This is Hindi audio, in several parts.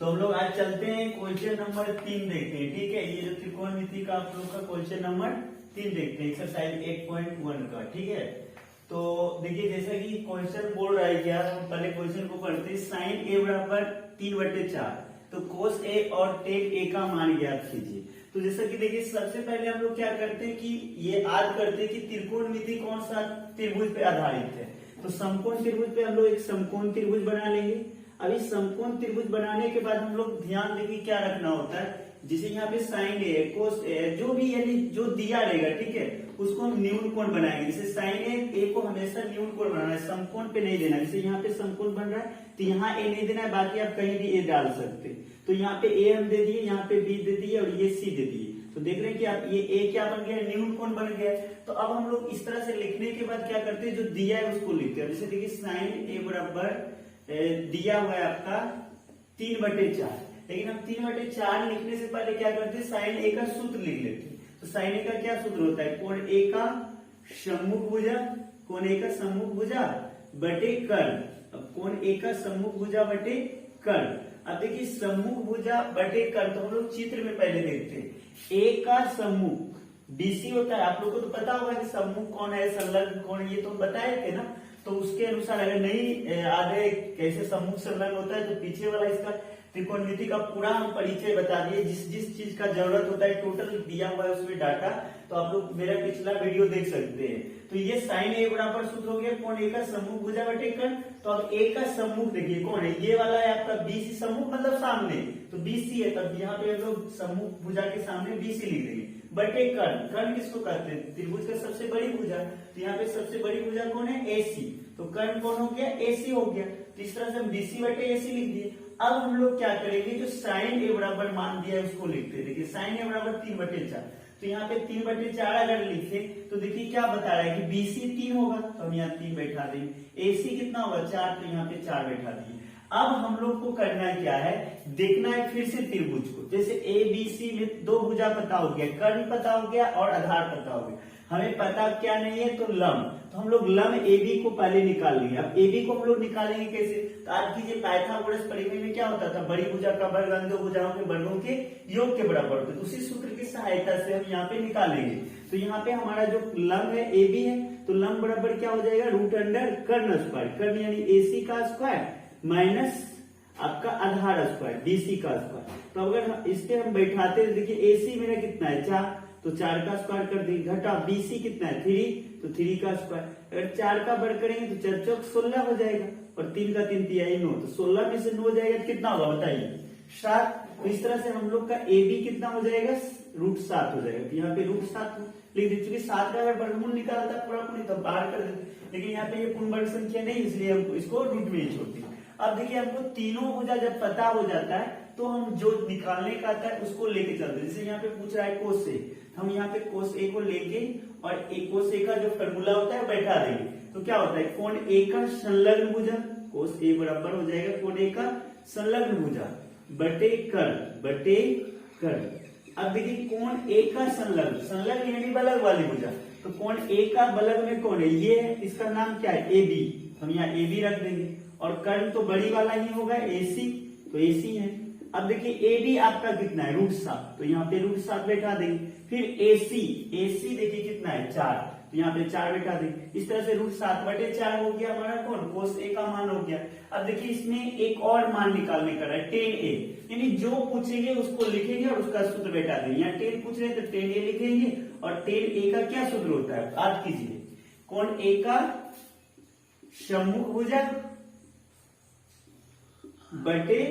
तो हम लोग आज चलते हैं क्वेश्चन नंबर 3 देखते हैं। ठीक है, ये जो त्रिकोणमिति का आप लोग का क्वेश्चन नंबर 3 देखते हैं, एक्सरसाइज 8.1 का। ठीक है, तो देखिए जैसा कि क्वेश्चन बोल रहा है क्या, हम पहले क्वेश्चन को पढ़ते हैं। साइन ए बराबर 3/4, तो कोस ए और टेन ए का मान ज्ञात कीजिए। तो जैसा कि देखिए सबसे पहले हम लोग क्या करते हैं कि ये याद करते हैं कि त्रिकोणमिति कौन सा त्रिभुज पे आधारित है। तो समकोण त्रिभुज पे हम लोग एक समकोण त्रिभुज बना लेंगे। अभी समकोण त्रिभुज बनाने के बाद हम लोग ध्यान देंगे क्या रखना होता है। जैसे यहाँ पे साइन ए कोस ए जो भी यानी जो दिया रहेगा, ठीक है, उसको हम न्यून कोण बनाएंगे। जैसे साइन ए को हमेशा न्यून कोण बनाना है, समकोण पे नहीं देना। जैसे यहाँ पे समकोण बन रहा है तो यहाँ ए नहीं देना है, बाकी आप कहीं भी ए डाल सकते। तो यहाँ पे ए हम दे दिए, यहाँ पे बी दे दिए और ये सी दे दिए। तो देख रहे हैं कि आप ये ए क्या बन गया, न्यून कोण बन गया। तो अब हम लोग इस तरह से लिखने के बाद क्या करते हैं, जो दिया है उसको लिखते हैं। जैसे देखिए साइन ए बराबर दिया हुआ है आपका 3/4, लेकिन हम 3/4 लिखने से पहले क्या करते हैं, साइन ए का सूत्र लिख लेते हैं। तो साइन ए का क्या सूत्र होता है, कोण ए का सम्मुख भुजा, कोण ए का सम्मुख भुजा बटे कर्ण। अब कोण ए का सम्मुख भुजा बटे कर्ण। अब देखिए सम्मुख भुजा बटे कर्ण, तो हम लोग चित्र में पहले देखते हैं। ए का सम्मुख बीसी होता है, आप लोगों को तो पता होगा कि सम्मुख कौन है, संलग्न कौन, ये तो बताए थे ना। तो उसके अनुसार अगर नहीं आगे कैसे सम्मुख संलग्न होता है तो पीछे वाला इसका त्रिकोणमिति का पूरा हम परिचय बता दिए। जिस जिस चीज का जरूरत होता है टोटल दिया हुआ है उसमें डाटा, तो आप लोग मेरा पिछला वीडियो देख सकते हैं। तो ये साइन ए बराबर सूत्र हो गया कोण ए का सम्मुख भुजा बटे कर्ण। तो अब ए का सम्मुख देखिए कौन है, ये वाला है आपका बीसी, सम्मुख मतलब सामने, तो बीसी है। तब यहाँ पे हम लोग सम्मुख भुजा के सामने बीसी लिख देंगे बटे कर्ण। कर्ण किसको कहते हैं, त्रिभुज का सबसे बड़ी भुजा। तो यहाँ पे सबसे बड़ी भुजा कौन है, एसी। तो कर्ण कौन हो गया, एसी हो गया। तो इस तरह से हम बीसी बटे एसी लिख दिए। अब हम लोग क्या करेंगे, जो साइन ए बराबर मान दिया है उसको लिखते हैं। देखिए साइन ए बराबर 3/4, तो यहाँ पे 3/4 अगर लिखे तो देखिए क्या बता रहा है कि बीसी 3 होगा, तो हम यहाँ 3 बैठा देंगे। एसी कितना होगा 4, तो यहाँ पे 4 बैठा दिए। अब हम लोग को करना क्या है, देखना है फिर से त्रिभुज को। जैसे ए बी सी में 2 भुजा पता हो गया, कर्ण पता हो गया और आधार पता हो गया। हमें पता क्या नहीं है, तो लंब। तो हम लोग लंब AB को पहले निकाल लेंगे। अब AB को हम लोग निकालेंगे कैसे, तो आज कीजिए पाइथागोरस परिमेय में क्या होता था, बड़ी भुजा का वर्ग अन्य दो भुजाओं के वर्गों के योग के बराबर होता है। उसी सूत्र की सहायता से हम यहाँ पे निकालेंगे। तो यहाँ पे हमारा जो लंब है AB है, तो लंब बराबर क्या हो जाएगा, √अंडर कर्ण स्क्वायर। कर्ण यानी AC का स्क्वायर माइनस आपका आधार स्क्वायर BC का स्क्वायर। तो अगर इस पे हम बैठाते हैं, देखिए AC मेरा कितना है 4, तो 4 का स्क्वायर कर देंगे। घटा BC कितना है 3, तो 3 का स्क्वायर। अगर 4 का वर्ग करेंगे तो 4 चौक 16 हो जाएगा, और 3 का 3 तिहाई 9, तो 16 में से 9 जाएगा कितना होगा बताइए, 7। तो इस तरह से हम लोग का AB कितना हो जाएगा, √7 हो जाएगा। तो यहाँ पे √7 लिख दीजिए। चूंकि 7 का अगर वर्गमूल निकालता है पूरा पूरी, तो बाहर कर देते, लेकिन यहाँ पे ये पूर्ण वर्ग संख्या नहीं, इसलिए हम इसको रूट में ही छोड़ देंगे। अब देखिए हमको तीनों भुजा जब पता हो जाता है तो हम जो निकालने का आता है उसको लेके चलते हैं। जैसे यहाँ पे पूछ रहा है कोस ए, हम यहाँ पे कोस ए को लेके और कोस ए का जो फॉर्मूला होता है बैठा देंगे। तो क्या होता है, कोण ए का संलग्न भुजा, कोस ए बराबर हो जाएगा कोण ए का संलग्न भुजा बटे कर्ण। अब देखिए कोण ए का संलग्न यानी बलग वाली भुजा, तो कोण ए का बलग में कौन है, ये है, इसका नाम क्या है AB। हम यहाँ AB रख देंगे। और कर्ण तो बड़ी वाला ही होगा AC, तो AC है। अब देखिए AB आपका कितना है √7, तो यहाँ पे √7 बैठा देंगे। फिर AC देखिए कितना है 4, तो यहाँ पे 4 बैठा देंगे। इस तरह से √7/4 हो गया हमारा कौन, कोस ए का मान हो गया। अब देखिए इसमें एक और मान निकालने का है 10A, यानी जो पूछेंगे उसको लिखेंगे और उसका सूत्र बैठा देंगे। यहाँ 10 पूछ रहे हैं तो 10A लिखेंगे। और 10A का क्या सूत्र होता है, याद कीजिए, कोण ए का सम्मुख भुजा बटे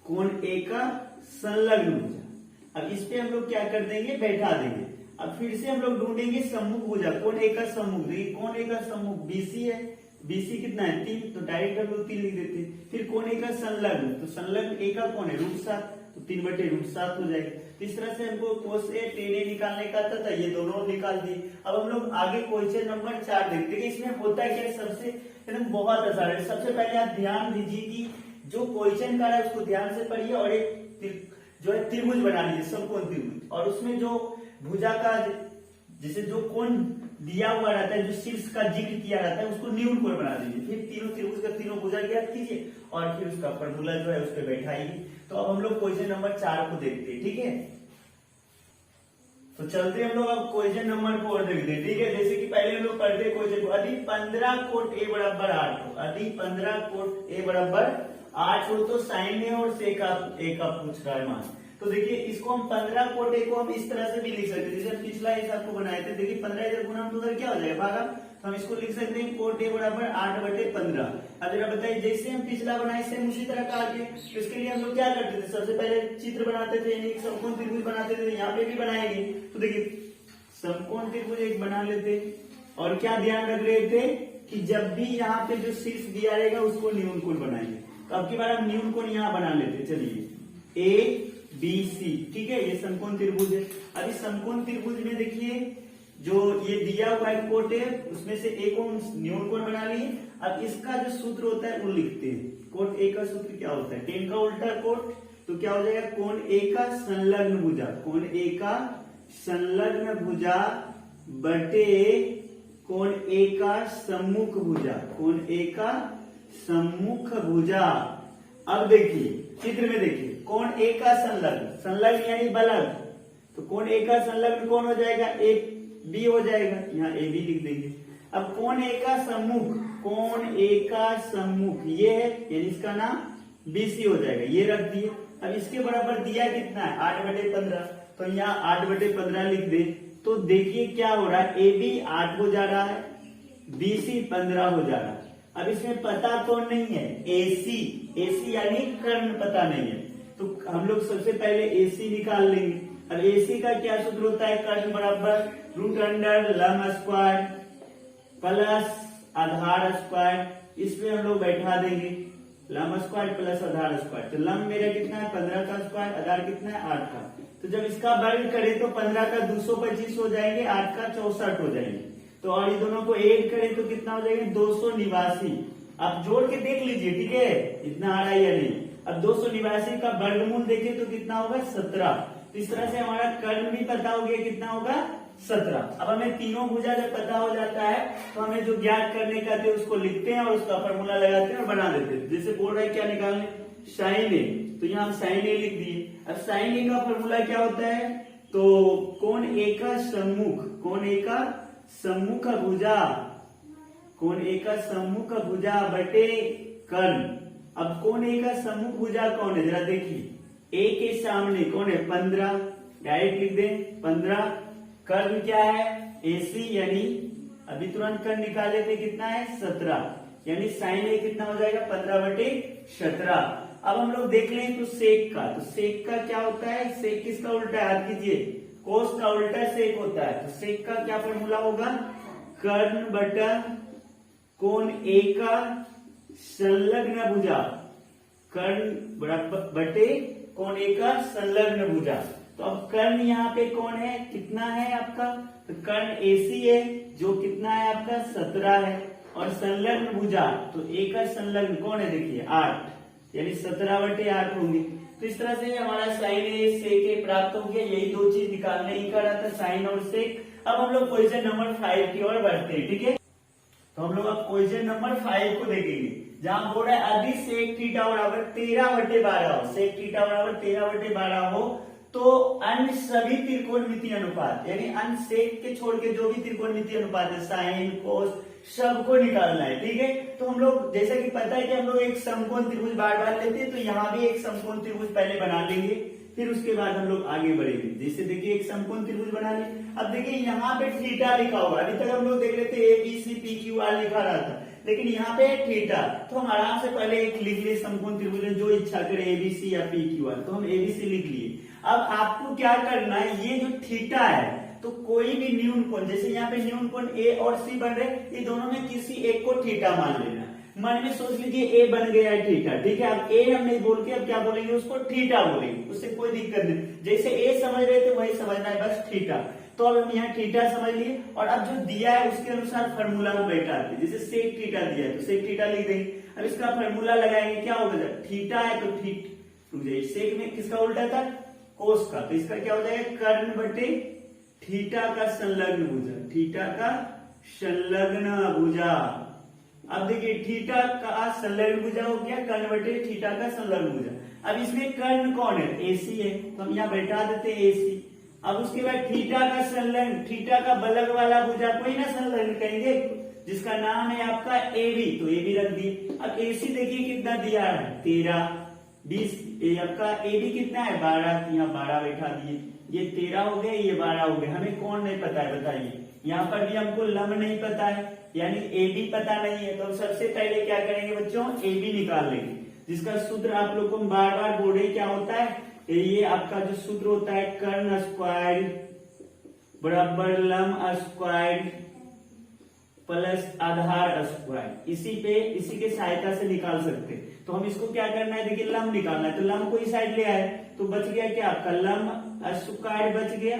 कोण ए का संलग्न भुजा। अब इस पे हम लोग क्या कर देंगे, बैठा देंगे। अब फिर से हम लोग ढूंढेंगे सम्मुख भुजा, कोण ए का सम्मुख। देखिए कोण ए का सम्मुख BC है, BC कितना है 3, तो डायरेक्ट हम लोग 3 लिख देते हैं। फिर कोण ए का संलग्न, तो संलग्न ए का कौन है √7, तो 3/√7 हो जाएगा। इस तरह से हमको कोस ए 10A निकालने का आता था, ये दोनों निकाल दिए। अब हम लोग आगे क्वेश्चन नंबर 4 देखते हैं। इसमें होता है क्या, सबसे एकदम बहुत आसान है। सबसे पहले आप ध्यान दीजिए कि जो क्वेश्चन कर रहा है उसको ध्यान से पढ़िए, और एक जो है त्रिभुज बना लीजिए, समकोण त्रिभुज। और उसमें जो भुजा का जैसे जो कोण दिया हुआ रहता है, जो शीर्ष का जिक्र किया रहता है, उसको न्यून कोण बना दीजिए। फिर तीनों त्रिभुज का तीनों भुजा ज्ञात कीजिए और फिर उसका फॉर्मूला जो है उस पर बैठाइए। तो अब हम लोग क्वेश्चन नंबर 4 को देखते हैं, ठीक है। तो चलते हम लोग अब क्वेश्चन नंबर 4 देखते हैं, ठीक है। जैसे कि पहले हम लोग पढ़ते क्वेश्चन को, यदि 15 कोट ए बराबर 8 हो, यदि 15 कोट ए बराबर 8 हो तो साइन ए और सेक ए का पूछ रहा है मान। तो देखिए इसको हम 15 कोट ए को हम इस तरह से भी लिख सकते हैं, जैसे पिछला हिसाब को बनाए थे। देखिए 15 इधर गुना तो उधर क्या हो जाएगा भागा, तो हम इसको लिख सकते हैं कोट ए बराबर 8/15। अब जरा बताइए, जैसे हम पिछला बनाए सेम उसी तरह का आगे, तो इसके लिए हम लोग क्या करते थे, सबसे पहले चित्र बनाते थे, यानी समकोण त्रिभुज बनाते थे। यहाँ पे भी बनाएंगे तो देखिए समकोण त्रिभुज एक बना लेते और क्या ध्यान रख रहे थे कि जब भी यहाँ पे जो शीर्ष दिया रहेगा उसको न्यून कोण बनाएंगे। तो अब की बार हम न्यून कोण यहाँ बना लेते, चलिए ए बी सी, ठीक है। ये समकोण त्रिभुज है। अब इस समकोण त्रिभुज में देखिए जो ये दिया हुआ है कोट है, उसमें से ए को न्यून कोण बना लिए। अब इसका जो सूत्र होता है वो लिखते हैं। कोट ए का सूत्र क्या होता है, टेन का उल्टा कोट, तो क्या हो जाएगा कोण ए का संलग्न भुजा, कोण ए का संलग्न भुजा बटे कोण ए का सम्मुख भुजा, कोण ए का सम्मुख भुजा। अब देखिए चित्र में देखिए कोण ए का संलग्न, संलग्न यानी बलग, तो कोण ए का संलग्न कौन हो जाएगा, ए बी हो जाएगा, यहाँ ए बी लिख देंगे। अब कोण ए का सम्मुख, कोण ए का सम्मुख ये है, यानी इसका नाम बीसी हो जाएगा, ये रख दिए। अब इसके बराबर दिया कितना है 8/15, तो यहाँ 8/15 लिख दे। तो देखिए क्या हो रहा है, ए बी 8 हो जा रहा है, बीसी 15 हो जा रहा है। अब इसमें पता कौन नहीं है, एसी, एसी यानी कर्ण पता नहीं है, तो हम लोग सबसे पहले एसी निकाल लेंगे। अब एसी का क्या सूत्र होता है, कर्ण बराबर रूट अंडर लंब स्क्वायर प्लस आधार स्क्वायर। इसमें हम लोग बैठा देंगे लंब स्क्वायर प्लस आधार स्क्वायर। तो लंब मेरा कितना है 15 का स्क्वायर, आधार कितना है 8 का। तो जब इसका वर्ग करें तो 15 का 225 हो जाएंगे, 8 का 64 हो जाएंगे। तो और ये दोनों को ऐड करें तो कितना हो जाएगा 289। आप जोड़ के देख लीजिए, ठीक है, इतना आ रहा है या नहीं। अब 289 का वर्गमूल देखें तो कितना होगा 17। तो इस तरह से हमारा कर्ण भी पता हो गया, कितना होगा 17। अब हमें तीनों भुजा जब पता हो जाता है तो हमें जो ज्ञात करने का थे उसको लिखते हैं और उसका फॉर्मूला लगाते हैं और बना देते हैं। जैसे बोल रहा है क्या निकालने, साइन ए, तो यहाँ हम साइन ए लिख दिए। अब साइन ए का फॉर्मूला क्या होता है, तो कोण ए का सम्मुख, कोण ए का सम्मुख भुजा, कोण ए का सम्मुख भुजा बटे कर्ण। अब कोण ए का सम्मुख भुजा कौन है, जरा देखिए, ए के सामने कौन है 15, डायरेक्ट लिख दें 15। कर्ण क्या है एसी, यानी अभी तुरंत कर्ण निकाले थे, कितना है 17, यानी साइन ए कितना हो जाएगा 15/17। अब हम लोग देख लें तो सेक का, तो सेक का क्या होता है, सेक किसका उल्टा है, याद कीजिए कोस का उल्टा सेक होता है। तो सेक का क्या फॉर्मूला होगा, कर्ण बटा कोण ए का संलग्न भुजा, कर्ण बटे कोण ए का संलग्न भुजा। तो अब कर्ण यहाँ पे कौन है, कितना है आपका, तो कर्ण एसी है जो कितना है आपका 17 है, और संलग्न भुजा तो ए का संलग्न कौन है, देखिए 8, यानी 17/8 होंगे। तो इस तरह से हमारा साइन ए सेक ए प्राप्त हो गया। यही दो चीज निकालने ही का रहा था, साइन और सेक। अब हम लोग क्वेश्चन नंबर 5 की ओर बढ़ते हैं, ठीक है। तो हम लोग अब क्वेश्चन नंबर 5 को देखेंगे, जहां बोल रहा है यदि सेक थीटा बराबर 13/12 हो, सेक थीटा बराबर 13/12 हो तो अन्य सभी त्रिकोणमितीय अनुपात, यानी अन्य सेक के छोड़ के जो भी त्रिकोणमितीय अनुपात है, साइन कोस सबको निकालना है, ठीक है। तो हम लोग जैसा कि पता है कि हम लोग एक समकोण त्रिभुज बार बार लेते हैं, तो यहाँ भी एक समकोण त्रिभुज पहले बना लेंगे, फिर उसके बाद हम लोग आगे बढ़ेंगे। जैसे देखिए एक समकोण त्रिभुज बना ले। अब देखिए यहाँ पे थीटा लिखा हुआ, अभी तक हम लोग देख लेते A B C P Q R लिखा रहा था, लेकिन यहाँ पे थीटा, तो हम आराम से पहले एक लिख लिए समकोण त्रिभुज जो इच्छा करे ए बी सी या पी क्यू आर, तो हम ए बी सी लिख लिए। अब आपको क्या करना है, ये जो थीटा है तो कोई भी न्यून कोण, जैसे यहाँ पे न्यून कोण ए और सी बन रहे, ये दोनों में किसी एक को थीटा मान लेना। मन में सोच लीजिए ए बन गया है थीटा, ठीक है। अब ए हम नहीं बोल के अब क्या बोलेंगे, उसको थीटा बोलेंगे, उससे कोई दिक्कत नहीं। जैसे ए समझ रहे थे वही समझना है, बस थीटा। तो अब हम यहाँ थीटा समझ लिए, और अब जो दिया है उसके अनुसार फॉर्मूला को बैठाते हैं। जैसे सेक थीटा दिया है तो सेक थीटा लिख देंगे। अब इसका फॉर्मूला लगाएंगे, क्या होगा, थीटा है तो सेक में किसका उल्टा था, कोस का, तो इसका क्या हो जाएगा कर्ण बटे थीटा का संलग्न भुजा, थीटा का संलग्न भुजा अब देखिए थीटा का संलग्न भुजा हो गया, कर्ण बटे थीटा का संलग्न भुजा। अब इसमें कर्ण कौन है, एसी है, तो हम यहाँ बैठा देते हैं एसी। अब उसके बाद थीटा का संलग्न, थीटा का बलग वाला भुजा को ही ना संलग्न कहेंगे, जिसका नाम है आपका एबी, तो एबी रख दिए। अब एसी देखिए कितना दिया है 13, 20, आपका एबी कितना है 12, तो यहाँ 12 बैठा दिए। ये 13 हो गए, ये 12 हो गए। हमें कौन नहीं पता है बताइए, यहाँ पर भी हमको लंब नहीं पता है, यानी एबी पता नहीं है। तो सबसे पहले क्या करेंगे बच्चों, एबी निकाल लेंगे, जिसका सूत्र आप लोग को बार बार बोले क्या होता है, ये आपका जो सूत्र होता है कर्ण स्क्वायर बराबर लंब स्क्वायर प्लस आधार स्क्वायर। इसी के सहायता से निकाल सकते हैं। तो हम इसको क्या करना है, देखिए लंब निकालना है, तो लंब को इस साइड ले आए तो बच गया क्या आपका लंब स्क्वायर बच गया।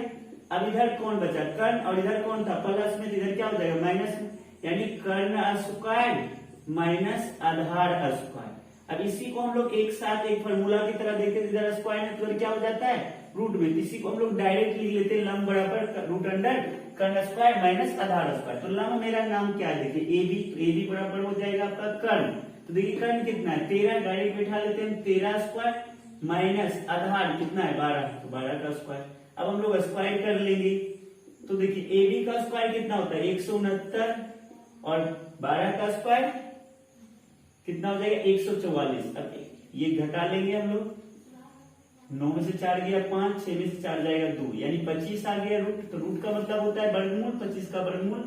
अब इधर कौन बचा, कर्ण, और इधर कौन था प्लस में, इधर क्या हो जाएगा माइनस में, यानी कर्ण स्क्वायर माइनस आधार स्क्वायर। अब इसी को हम लोग एक साथ एक फॉर्मूला की तरह देखते हैं, इधर स्क्वायर में तो क्या हो जाता है रूट में, इसी को हम लोग डायरेक्ट लिख लेते हैं लंब बराबर रूट अंडर कर्ण स्क्वायर माइनस आधार स्क्वायर। तो लंब मेरा नाम क्या है देखिए एबी, तो एबी बराबर हो जाएगा आपका कर्ण। तो देखिए कर्ण कितना है 13, डायरेक्ट बैठा लेते हैं 13 स्क्वायर माइनस आधार कितना है 12, तो 12 का स्क्वायर। अब हम लोग स्क्वायर कर लेंगे, तो देखिए एबी का स्क्वायर कितना होता है 169 और 12 का स्क्वायर कितना हो जाएगा 144। अब ये घटा लेंगे हम लोग, 9 में से 4 गया 5, 6 में से 4 जाएगा 2, यानी 25 आ गया रूट। तो रूट का मतलब होता है वर्गमूल, 25 का वर्गमूल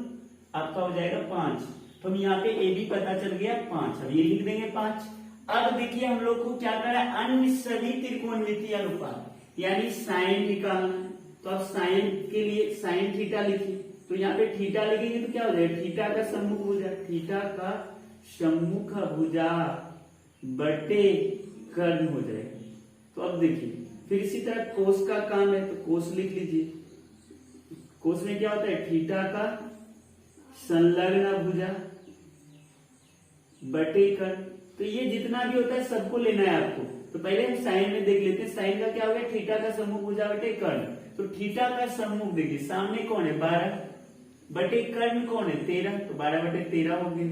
आपका हो जाएगा 5। तो हम यहाँ पे ए बी पता चल गया 5, अब ये लिख देंगे 5। अब देखिए हम लोग को क्या करना है, अन्य सभी त्रिकोणमितीय अनुपात यानी साइन निकालना। तो अब साइन के लिए साइन थीटा लिखिए, तो यहाँ पे थीटा लिखेंगे तो क्या हो जाएगा थीटा का सम्मुख भुजा, थीटा का सम्मुख भुजा बटे कर्ण हो जाएगा। तो अब देखिए फिर इसी तरह कोस का काम है, तो कोस लिख लीजिए। कोस में क्या होता है थीटा का संलग्न भुजा बटे कर्ण। तो ये जितना भी होता है सबको लेना है आपको। तो पहले हम साइन में देख लेते हैं, साइन का क्या हो गया थीटा का सम्मुख भुजा बटे कर्ण। तो थीटा का सम्मुख देखिए सामने कौन है 12 बटे कर्ण कौन है 13, तो 12 बटे 13 हो गए।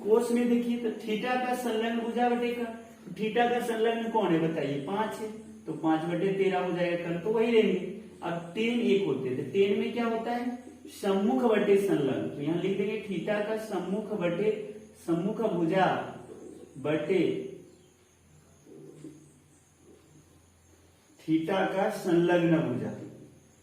कोस में देखिए तो थीटा का संलग्न भुजा बटे कर्ण, तो थीटा का संलग्न कौन है बताइए 5 है, तो 5 बटे 13 हो जाएगा कर्ण, तो वही लेंगे। अब 10 एक होते थे, 10 में क्या होता है सम्मुख बटे संलग्न, तो यहाँ लिख देंगे थीटा का सम्मुख भुजा बटे थीटा का संलग्न भुजा।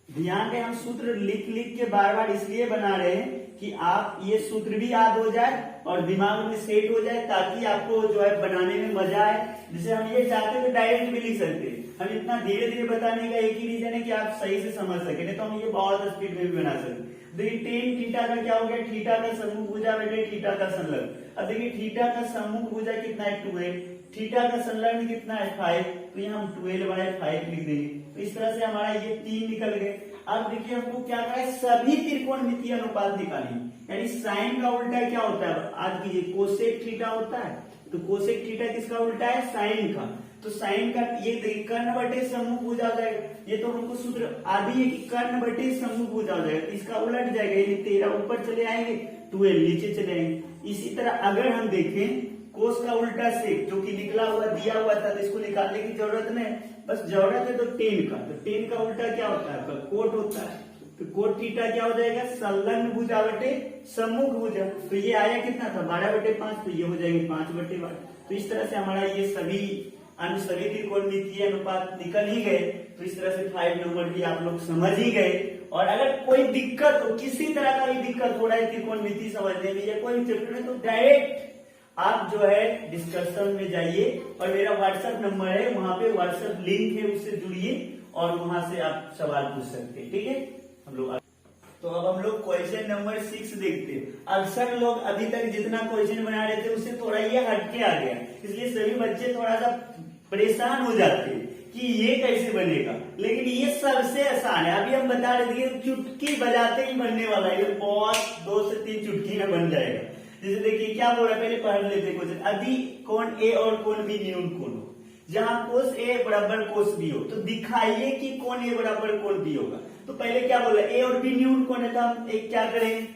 ध्यान दें हम सूत्र लिख लिख के बार बार इसलिए बना रहे हैं कि आप ये सूत्र भी याद हो जाए और दिमाग में सेट हो जाए, ताकि आपको जो है बनाने में मजा आए। जैसे हम ये चाहते तो डायरेक्ट भी लिख सकते हैं, हम इतना धीरे धीरे बताने का एक ही रीजन है कि आप सही से समझ सके, नहीं तो हम ये बहुत स्पीड में भी बना सकते। देखिए टेन थीटा का क्या हो गया थीटा का सम्मुख भुजा बटे थीटा का संलग्न। अब देखिए थीटा का सम्मुख भुजा कितना है 12, थीटा का संलग्न कितना है 5, तो यहाँ हम 12/5 लिख देंगे। तो इस तरह से हमारा ये 3 निकल गए। अब देखिए हमको क्या करना है सभी त्रिकोणमितीय अनुपात निकालिए, यानी साइन का उल्टा क्या होता है आज कीजिए कोसेक थीटा होता है, तो कोसेक थीटा किसका उल्टा है साइन का। तो साइन का ये कर्ण बटे सम्मुख भुजा हो जाएगा, ये तो हमको सूत्र आदि है कि कर्ण बटे सम्मुख भुजा हो जाएगा, तो इसका उलट जाएगा, ये 13 ऊपर चले आएंगे 12 नीचे चले आएंगे। इसी तरह अगर हम देखें कोस का उल्टा सेक जो कि निकला हुआ दिया हुआ था, तो इसको निकालने की जरूरत नहीं, बस जरूरत है तो 10 का, तो 10 का उल्टा क्या होता है आपका कोट होता है, तो कोट थीटा क्या हो जाएगा संलग्न भुजा बटे सम्मुख भुजा। तो ये आया कितना था 12/5, तो ये हो जाएंगे 5/8। तो इस तरह से हमारा ये सभी त्रिकोणमितीय अनुपात निकल ही गए। तो इस तरह से 5 नंबर भी आप लोग समझ ही गए। और अगर कोई दिक्कत हो, किसी तरह का भी दिक्कत हो रहा है त्रिकोणमिति समझने में या कोई चैप्टर में, तो डायरेक्ट आप जो है डिस्कशन में जाइए और मेरा व्हाट्सएप नंबर है, वहां पे व्हाट्सएप लिंक है, उससे जुड़िए और वहां से आप सवाल पूछ सकते हैं। ठीक है हम लोग तो अब हम लोग क्वेश्चन नंबर 6 देखते हैं। अक्सर लोग अभी तक जितना क्वेश्चन बना रहे थे उससे थोड़ा ये हटके आ गया, इसलिए सभी बच्चे थोड़ा सा परेशान हो जाते हैं कि ये कैसे बनेगा, लेकिन ये सबसे आसान है। अभी हम बता रहे थे चुटकी बजाते ही बनने वाला है, ये बहुत 2 से 3 चुटकी में बन जाएगा। जैसे देखिए क्या बोल रहा है पहले पढ़ लेते क्वेश्चन, यदि कोण ए और कोण बी न्यून कोण हो, जहां कोस ए बराबर कोस बी हो, तो दिखाइए कि कोण ए बराबर कोण बी होगा। तो पहले क्या बोला ए और बी न्यून कोण है, तो हम एक क्या करें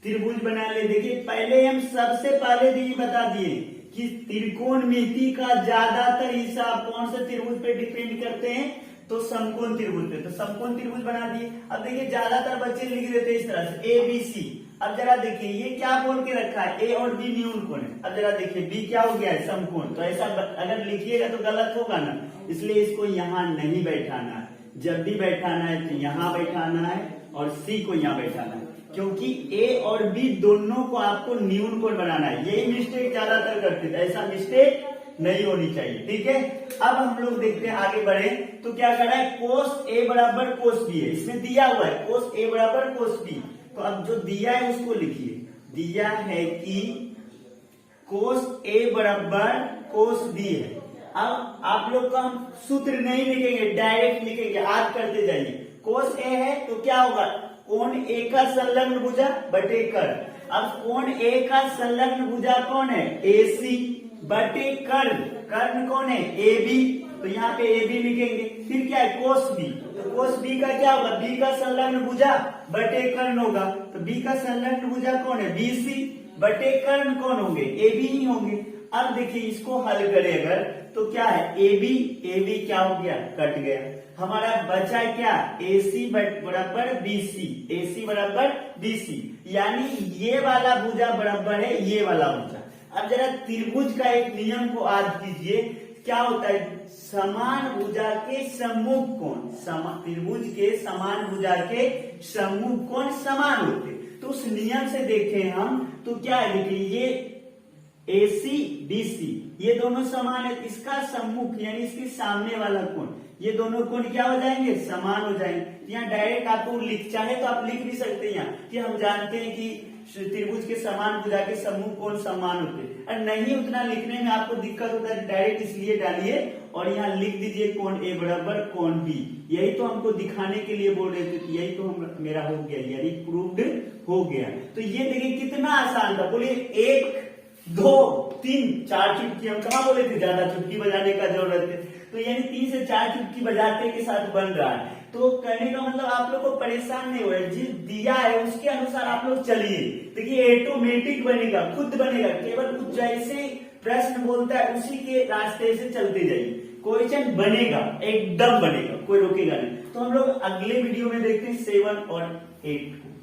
त्रिभुज बना ले। देखिए पहले हम सबसे पहले भी ये बता दिए कि त्रिकोणमिति का ज्यादातर हिस्सा कौन से त्रिभुज पे डिपेंड करते हैं, तो समकोण त्रिभुज पे। तो समकोण त्रिभुज बना दिए। अब देखिए ज्यादातर बच्चे लिख देते हैं इस तरह से ए बी सी। अब जरा देखिए ये क्या बोल के रखा है, ए और बी न्यून कोण है। अब जरा देखिए बी क्या हो गया है, समकोण। तो ऐसा अगर लिखिएगा तो गलत होगा ना, इसलिए इसको यहाँ नहीं बैठाना है। जब भी बैठाना है तो यहाँ बैठाना है और सी को यहाँ बैठाना है, क्योंकि ए और बी दोनों को आपको न्यून कोण बनाना है। यही मिस्टेक ज्यादातर करते थे, ऐसा मिस्टेक नहीं होनी चाहिए। ठीक है, अब हम लोग देखते हैं आगे बढ़े तो क्या कर रहा है, कोस ए बराबर कोस बी है। इसमें दिया हुआ है कोस ए बराबर कोस बी। तो अब जो दिया है उसको लिखिए। दिया है कि कोस ए बराबर कोस बी है। अब आप लोग का हम सूत्र नहीं लिखेंगे, डायरेक्ट लिखेंगे, याद करते जाइए। कोस ए है तो क्या होगा, कोण ए का संलग्न भुजा बटे कर्ण। अब कोण ए का संलग्न भुजा कौन है, AC बटे कर्ण। कर्ण कौन है, AB। तो यहाँ पे AB लिखेंगे। फिर क्या है, कोस बी। तो कोस बी का क्या होगा, बी का संलग्न भुजा बटे कर्ण होगा। तो बी का संलग्न भुजा कौन है, BC बटे कर्ण कौन होंगे, AB ही होंगे। अब देखिए इसको हल करें अगर तो क्या है, AB क्या हो गया, कट गया। हमारा बचा क्या, AC बराबर BC। AC बराबर BC, यानी ये वाला भुजा बराबर है ये वाला भुजा। अब जरा त्रिभुज का एक नियम को याद कीजिए, क्या होता है, समान भुजा के सम्मुख कोण, त्रिभुज के समान भुजा के सम्मुख कोण समान होते। तो उस नियम से देखें हम तो क्या है, देखिए ये AC BC ये दोनों समान है। इसका सम्मुख यानी इसके सामने वाला कोण, ये दोनों कोण क्या हो जाएंगे, समान हो जाएंगे। यहाँ डायरेक्ट आपको चाहे तो आप लिख भी सकते हैं यहाँ कि हम जानते हैं कि त्रिभुज के समान भुजा के सम्मुख कोण समान होते हैं। और नहीं उतना लिखने में आपको दिक्कत होता है, डायरेक्ट इसलिए डालिए और यहाँ लिख दीजिए कोण A बराबर कोण B। यही तो हमको दिखाने के लिए बोल रहे थे, यही तो हम मेरा हो गया, यानी प्रूव्ड हो गया। तो ये देखिए कितना आसान था। बोलिए 1 2 3 4 चुटकी, हम कहा बोले थे ज्यादा चुटकी बजाने का जरूरत है। तो यानी 3 से 4 चुटकी बजाते के साथ बन रहा है। तो कहने का मतलब आप लोग को परेशान नहीं हुए, जिस दिया है उसके अनुसार आप लोग चलिए। देखिए ऑटोमेटिक बनेगा, खुद बनेगा। केवल जैसे प्रश्न बोलता है उसी के रास्ते से चलते जाइए, क्वेश्चन बनेगा, एकदम बनेगा, कोई रोकेगा नहीं। तो हम लोग अगले वीडियो में देखते हैं 7 और 8 को।